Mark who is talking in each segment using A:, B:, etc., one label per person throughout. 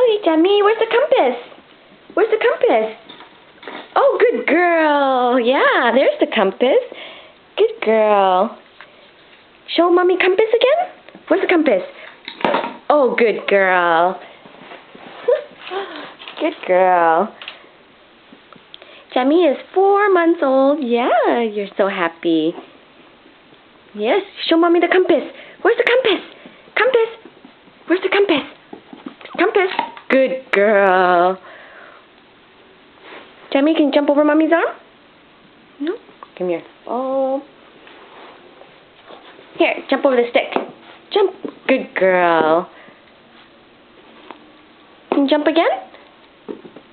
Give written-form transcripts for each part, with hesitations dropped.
A: Okay, Jamie, where's the compass? Where's the compass? Oh, good girl. Yeah, there's the compass. Good girl. Show Mommy compass again. Where's the compass? Oh, good girl. Good girl. Jamie is 4 months old. Yeah, you're so happy. Yes, show Mommy the compass. Where's the compass? Compass. Where's the compass? Compass. Good girl. Jamie, can you jump over Mommy's arm? No? Come here. Oh. Here, jump over the stick. Jump. Good girl. Can you jump again?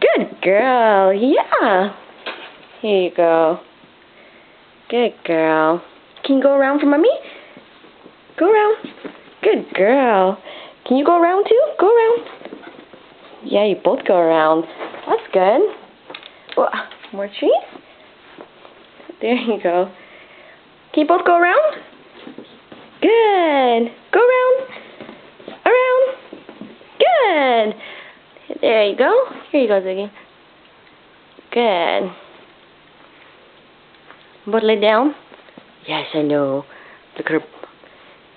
A: Good girl. Yeah. Here you go. Good girl. Can you go around for Mommy? Go around. Good girl. Can you go around too? Go around. Yeah, you both go around. That's good. Oh, more trees? There you go. Can you both go around? Good. Go around. Around. Good. There you go. Here you go, Ziggy. Good. Both lay down? Yes, I know. Look at her.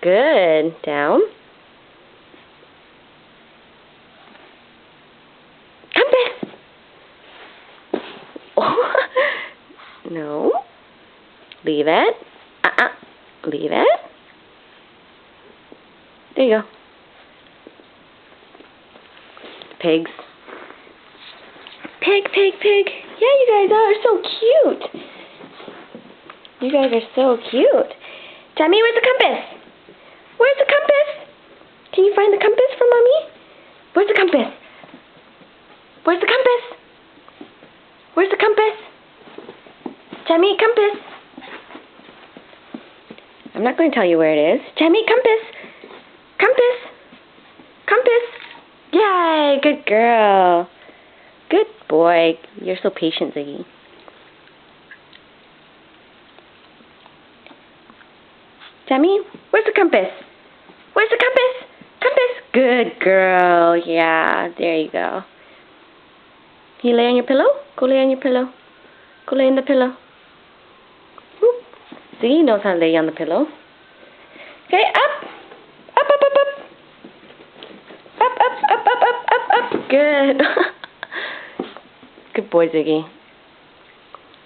A: Good. Down. Compass. Oh. No. Leave it. Leave it. There you go. Pigs. Pig, pig, pig. Yeah, you guys are so cute. You guys are so cute. Jamie, where's the compass? Where's the compass? Can you find the compass for Mommy? Where's the compass? Where's the compass? Where's the compass? Jamie, compass. I'm not going to tell you where it is. Jamie, compass. Compass. Compass. Yay, good girl. Good boy. You're so patient, Ziggy. Jamie, where's the compass? Where's the compass? Compass. Good girl. Yeah, there you go. Can you lay on your pillow? Go lay on your pillow. Go lay on the pillow. Whoop. Ziggy knows how to lay on the pillow. Okay, up. Up, up, up, up. Up, up, up, up, up, up, up. Good. Good boy, Ziggy.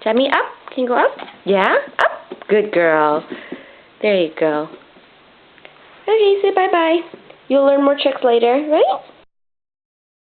A: Jamie, up. Can you go up? Yeah? Up. Good girl. There you go. Okay, say bye-bye. You'll learn more tricks later, right?